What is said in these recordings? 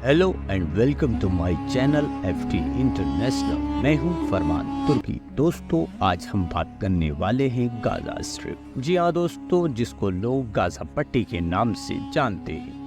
Hello and welcome to my channel FT International. मैं हूं फरमान तुर्की। दोस्तों, आज हम बात करने वाले हैं गाजा स्ट्रिप। जी हाँ दोस्तों, जिसको लोग गाजा पट्टी के नाम से जानते हैं।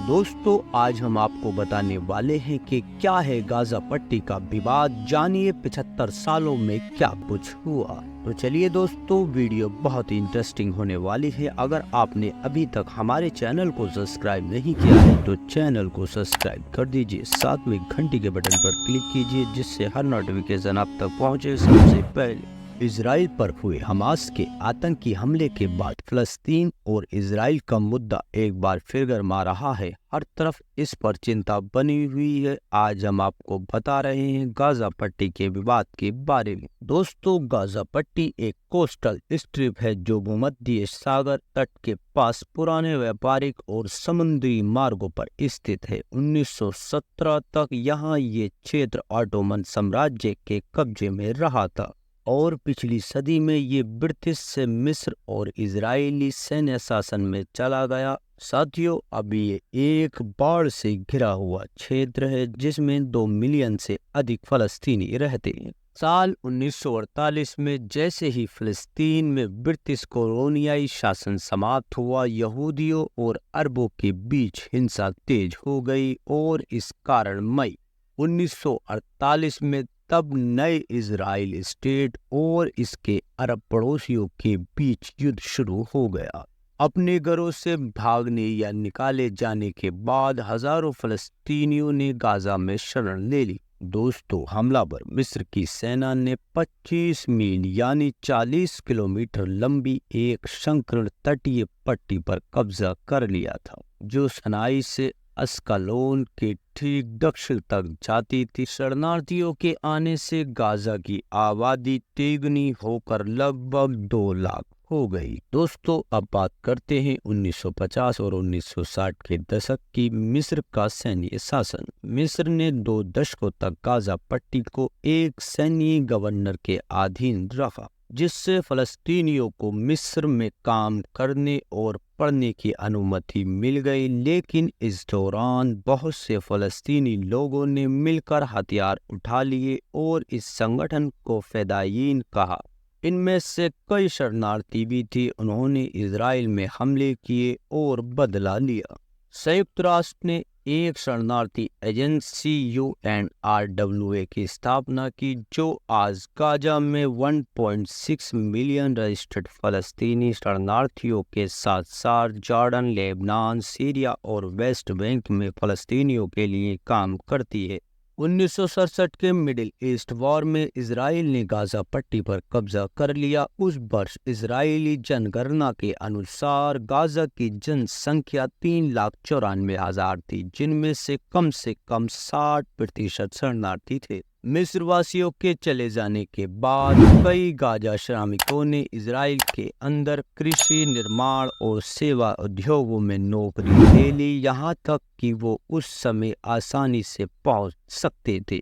दोस्तों, आज हम आपको बताने वाले हैं कि क्या है गाजा पट्टी का विवाद। जानिए 75 सालों में क्या कुछ हुआ। तो चलिए दोस्तों, वीडियो बहुत ही इंटरेस्टिंग होने वाली है। अगर आपने अभी तक हमारे चैनल को सब्सक्राइब नहीं किया है तो चैनल को सब्सक्राइब कर दीजिए, साथ में घंटी के बटन पर क्लिक कीजिए जिससे हर नोटिफिकेशन आप तक पहुंचे सबसे पहले। इजराइल पर हुए हमास के आतंकी हमले के बाद फिलिस्तीन और इजराइल का मुद्दा एक बार फिर गर्मा रहा है। हर तरफ इस पर चिंता बनी हुई है। आज हम आपको बता रहे हैं गाजा पट्टी के विवाद के बारे में। दोस्तों, गाजा पट्टी एक कोस्टल स्ट्रिप है जो भूमध्य सागर तट के पास पुराने व्यापारिक और समुद्री मार्गों पर स्थित है। 1917 तक यहाँ ये क्षेत्र ऑटोमन साम्राज्य के कब्जे में रहा था और पिछली सदी में ये ब्रिटिश से मिस्र और इजरायली सैन्य शासन में चला गया। साथियों, अब ये एक बाढ़ से घिरा हुआ क्षेत्र है जिसमें 2 मिलियन से अधिक फलस्तीनी रहते हैं। साल 1948 में जैसे ही फिलिस्तीन में ब्रिटिश कॉलोनियाई शासन समाप्त हुआ, यहूदियों और अरबों के बीच हिंसा तेज हो गई और इस कारण मई 1948 में तब नए इजराइल स्टेट और इसके अरब पड़ोसियों के बीच युद्ध शुरू हो गया। अपने घरों से भागने या निकाले जाने के बाद हजारों फलस्तीनियों ने गाजा में शरण ले ली। दोस्तों, हमलावर मिस्र की सेना ने 25 मील यानी 40 किलोमीटर लंबी एक संकीर्ण तटीय पट्टी पर कब्जा कर लिया था जो सनाई से अस्कलोन के ठीक दक्षिण तक जाती थी। शरणार्थियों के आने से गाजा की आबादी तिगुनी होकर लगभग 2 लाख हो गई। दोस्तों, अब बात करते हैं 1950 और 1960 के दशक की। मिस्र का सैन्य शासन। मिस्र ने 2 दशकों तक गाजा पट्टी को एक सैन्य गवर्नर के अधीन रखा जिससे फलस्तीनियों को मिस्र में काम करने और पढ़ने की अनुमति मिल गई। लेकिन इस दौरान बहुत से फलस्तीनी लोगों ने मिलकर हथियार उठा लिए और इस संगठन को फ़िदायीन कहा। इनमें से कई शरणार्थी भी थे। उन्होंने इजराइल में हमले किए और बदला लिया। संयुक्त राष्ट्र ने एक शरणार्थी एजेंसी UNRWA की स्थापना की जो आज गाजा में 1.6 मिलियन रजिस्टर्ड फलस्तीनी शरणार्थियों के साथ साथ जॉर्डन, लेबनान, सीरिया और वेस्ट बैंक में फलस्तीनियों के लिए काम करती है। 1967 के मिडिल ईस्ट वॉर में इजराइल ने गाजा पट्टी पर कब्जा कर लिया। उस वर्ष इजरायली जनगणना के अनुसार गाजा की जनसंख्या 3,94,000 थी जिनमें से कम 60% शरणार्थी थे। मिस्रवासियों के चले जाने के बाद कई गाजा श्रमिकों ने इजराइल के अंदर कृषि, निर्माण और सेवा उद्योगों में नौकरी ले ली, यहाँ तक कि वो उस समय आसानी से पहुंच सकते थे।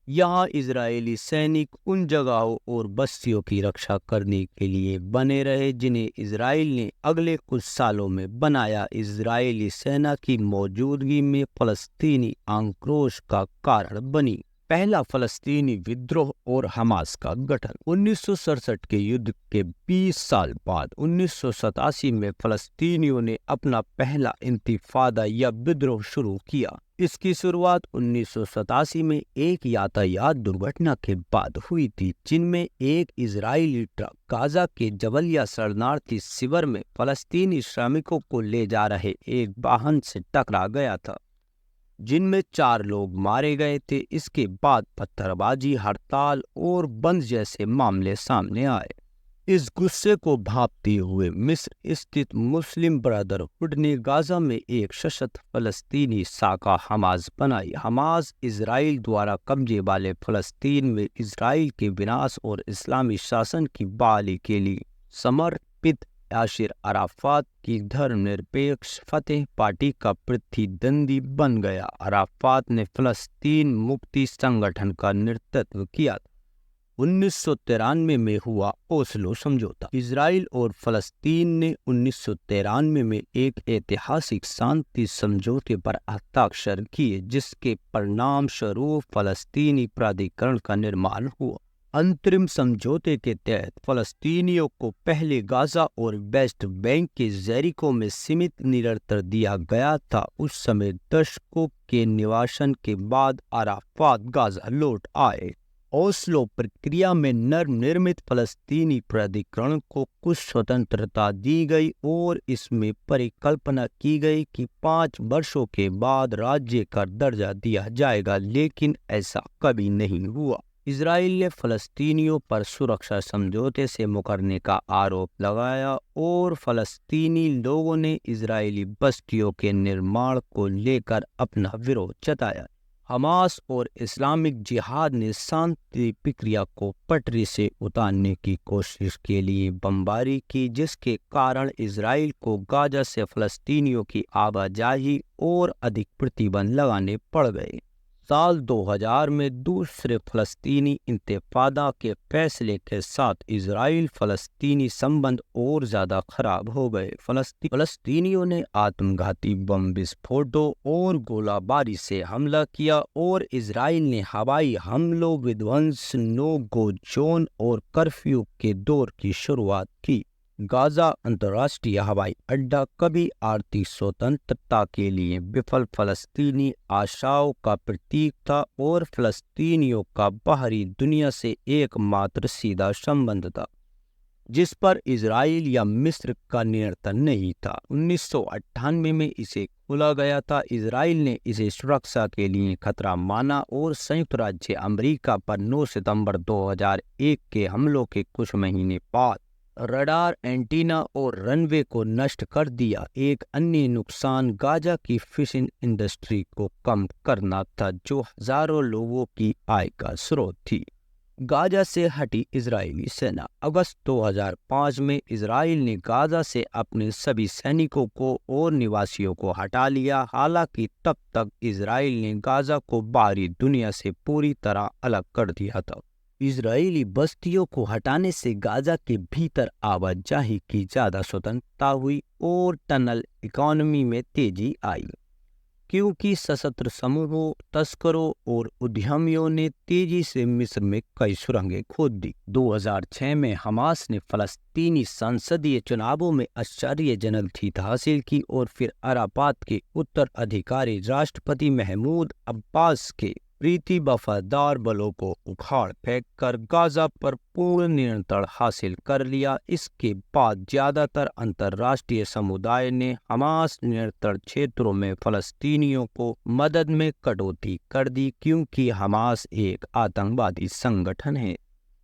यहाँ इजरायली सैनिक उन जगहों और बस्तियों की रक्षा करने के लिए बने रहे जिन्हें इजराइल ने अगले कुछ सालों में बनाया। इजरायली सेना की मौजूदगी में फलस्तीनी आक्रोश का कारण बनी। पहला फलस्तीनी विद्रोह और हमास का गठन। 1967 के युद्ध के 20 साल बाद 1987 में फलस्तीनियों ने अपना पहला इंतिफादा या विद्रोह शुरू किया। इसकी शुरुआत 1987 में एक यातायात दुर्घटना के बाद हुई थी जिनमें एक इजरायली ट्रक गाजा के जबलिया शरणार्थी शिविर में फलस्तीनी श्रमिकों को ले जा रहे एक वाहन से टकरा गया था जिनमें 4 लोग मारे गए थे। इसके बाद पत्थरबाजी, हड़ताल और बंद जैसे मामले सामने आए। इस गुस्से को भांपते हुए मिस्र स्थित मुस्लिम ब्रदरहुड ने गाजा में एक सशक्त फलस्तीनी शाखा हमास बनाई। हमास इजराइल द्वारा कब्जे वाले फलस्तीन में इजराइल के विनाश और इस्लामी शासन की बहाली के लिए समर्पित यासिर अराफात की धर्मनिरपेक्ष फतेह पार्टी का प्रतिद्वंदी बन गया। अराफात ने फलस्तीन मुक्ति संगठन का नेतृत्व किया 1993 में हुआ ओस्लो समझौता। इजराइल और फलस्तीन ने 1993 में एक ऐतिहासिक शांति समझौते पर हस्ताक्षर किए, जिसके परिणाम स्वरूप फलस्तीनी प्राधिकरण का निर्माण हुआ। अंतरिम समझौते के तहत फलस्तीनियों को पहले गाजा और वेस्ट बैंक के जेरिको में सीमित निरंतर दिया गया था। उस समय दशकों के निवासन के बाद अराफात गाजा लौट आए। ओस्लो प्रक्रिया में नवनिर्मित फलस्तीनी प्राधिकरण को कुछ स्वतंत्रता दी गई और इसमें परिकल्पना की गई कि 5 वर्षों के बाद राज्य का दर्जा दिया जाएगा, लेकिन ऐसा कभी नहीं हुआ। इजराइल ने फलस्तीनियों पर सुरक्षा समझौते से मुकरने का आरोप लगाया और फलस्तीनी लोगों ने इजरायली बस्तियों के निर्माण को लेकर अपना विरोध जताया। हमास और इस्लामिक जिहाद ने शांति प्रक्रिया को पटरी से उतारने की कोशिश के लिए बमबारी की, जिसके कारण इजराइल को गाजा से फलस्तीनियों की आवाजाही और अधिक प्रतिबंध लगाने पड़ गए। साल 2000 में दूसरे फलस्तीनी इंतिफादा के फैसले के साथ इजराइल फलस्तीनी संबंध और ज्यादा खराब हो गए। फलस्तीनियों ने आत्मघाती बम विस्फोटों और गोलाबारी से हमला किया और इजराइल ने हवाई हमलों, विध्वंस, नो गो जोन और कर्फ्यू के दौर की शुरुआत की। गाजा अंतर्राष्ट्रीय हवाई अड्डा कभी आर्थिक स्वतंत्रता के लिए विफल फलस्तीनी आशाओं का प्रतीक था और फलस्तीनियों का बाहरी दुनिया से एकमात्र सीधा संबंध था, जिस पर इजराइल या मिस्र का नियंत्रण नहीं था। 1998 में इसे खोला गया था। इजराइल ने इसे सुरक्षा के लिए खतरा माना और संयुक्त राज्य अमेरिका पर 9 सितंबर 2001 के हमलों के कुछ महीने बाद रडार, एंटीना और रनवे को नष्ट कर दिया। एक अन्य नुकसान गाजा की फिशिंग इंडस्ट्री को कम करना था, जो हजारों लोगों की आय का स्रोत थी। गाजा से हटी इजरायली सेना। अगस्त 2005 में इजराइल ने गाजा से अपने सभी सैनिकों को और निवासियों को हटा लिया। हालांकि तब तक इजराइल ने गाजा को बाहरी दुनिया से पूरी तरह अलग कर दिया था। इजरायली बस्तियों को हटाने से गाजा के भीतर आवाजाही की ज्यादा स्वतंत्रता हुई और टनल इकोनॉमी में तेजी आई, क्योंकि सशस्त्र समूहों, तस्करों और उद्यमियों ने तेजी से मिस्र में कई सुरंगें खोद दी। 2006 में हमास ने फलस्तीनी संसदीय चुनावों में आश्चर्यजनक जीत हासिल की और फिर अराफात के उत्तराधिकारी राष्ट्रपति महमूद अब्बास के प्रीति वफादार बलों को उखाड़ फेंक कर गाजा पर पूर्ण नियंत्रण हासिल कर लिया। इसके बाद ज्यादातर अंतर्राष्ट्रीय समुदाय ने हमास नियंत्रण क्षेत्रों में फलस्तीनियों को मदद में कटौती कर दी, क्योंकि हमास एक आतंकवादी संगठन है।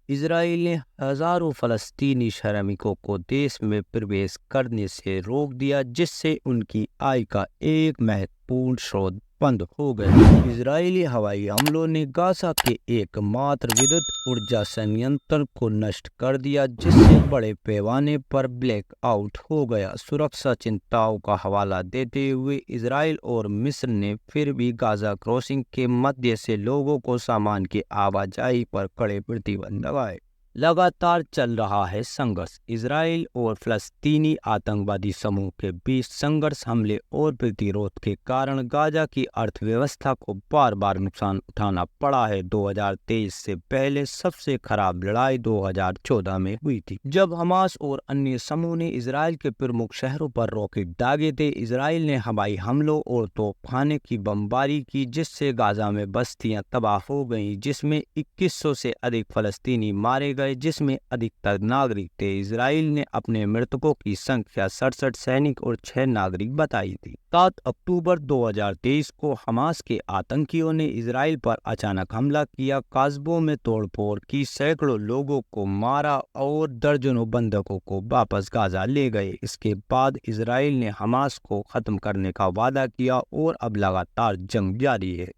इजराइल ने हजारों फलस्तीनी श्रमिकों को देश में प्रवेश करने से रोक दिया, जिससे उनकी आय का एक महत्वपूर्ण स्रोत बंद हो गए। इजरायली हवाई हमलों ने गाजा के एकमात्र विद्युत ऊर्जा संयंत्र को नष्ट कर दिया, जिससे बड़े पैमाने पर ब्लैकआउट हो गया। सुरक्षा चिंताओं का हवाला देते हुए इजराइल और मिस्र ने फिर भी गाजा क्रॉसिंग के मध्य से लोगों को सामान की आवाजाही पर कड़े प्रतिबंध लगाए। लगातार चल रहा है संघर्ष। इजराइल और फलस्तीनी आतंकवादी समूह के बीच संघर्ष, हमले और प्रतिरोध के कारण गाजा की अर्थव्यवस्था को बार बार नुकसान उठाना पड़ा है। 2023 से पहले सबसे खराब लड़ाई 2014 में हुई थी, जब हमास और अन्य समूह ने इजराइल के प्रमुख शहरों पर रॉकेट दागे थे। इजराइल ने हवाई हमलों और तोपखाने की बमबारी की, जिससे गाजा में बस्तियां तबाह हो गईं, जिसमें 2100 से अधिक फलस्तीनी मारे गए, जिसमें अधिकतर नागरिक थे। इजराइल ने अपने मृतकों की संख्या 67 सैनिक और 6 नागरिक बताई थी। 7 अक्टूबर 2023 को हमास के आतंकियों ने इजराइल पर अचानक हमला किया, कस्बों में तोड़फोड़ की, सैकड़ों लोगों को मारा और दर्जनों बंधकों को वापस गाजा ले गए। इसके बाद इजराइल ने हमास को खत्म करने का वादा किया और अब लगातार जंग जारी है।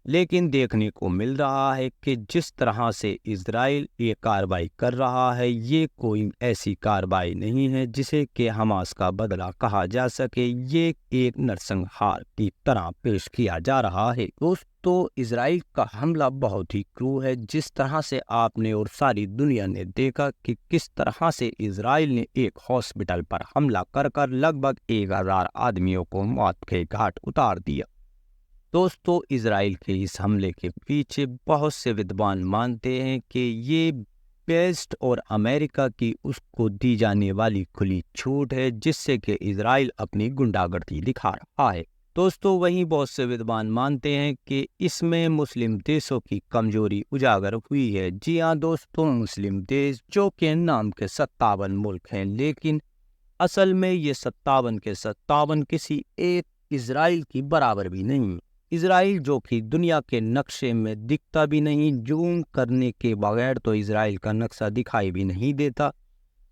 लेकिन देखने को मिल रहा है कि जिस तरह से इजराइल ये कार्रवाई कर रहा है, ये कोई ऐसी कार्रवाई नहीं है जिसे कि हमास का बदला कहा जा सके। ये एक नरसंहार की तरह पेश किया जा रहा है। दोस्तों, इजराइल का हमला बहुत ही क्रूर है। जिस तरह से आपने और सारी दुनिया ने देखा कि किस तरह से इजराइल ने एक हॉस्पिटल पर हमला कर कर लगभग 1000 आदमियों को मौत के घाट उतार दिया। दोस्तों, इजराइल के इस हमले के पीछे बहुत से विद्वान मानते हैं कि ये वेस्ट और अमेरिका की उसको दी जाने वाली खुली छूट है, जिससे कि इजराइल अपनी गुंडागर्दी दिखा रहा है। दोस्तों, वहीं बहुत से विद्वान मानते हैं कि इसमें मुस्लिम देशों की कमजोरी उजागर हुई है। जी हाँ दोस्तों, मुस्लिम देश जो कि नाम के 57 मुल्क हैं, लेकिन असल में ये 57 के 57 किसी एक इजराइल की बराबर भी नहीं। इजराइल जो कि दुनिया के नक्शे में दिखता भी नहीं, जूम करने के बगैर तो इजराइल का नक्शा दिखाई भी नहीं देता,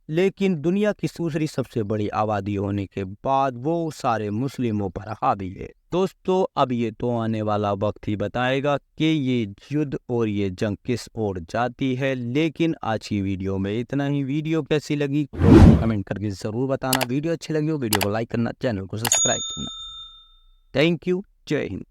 लेकिन दुनिया की दूसरी सबसे बड़ी आबादी होने के बाद वो सारे मुस्लिमों पर हावी है। दोस्तों, अब ये तो आने वाला वक्त ही बताएगा कि ये युद्ध और ये जंग किस ओर जाती है। लेकिन आज की वीडियो में इतना ही। वीडियो कैसी लगी तो कमेंट करके ज़रूर बताना। वीडियो अच्छी लगी हो वीडियो को लाइक करना, चैनल को सब्सक्राइब करना। Thank you. जय हिंद।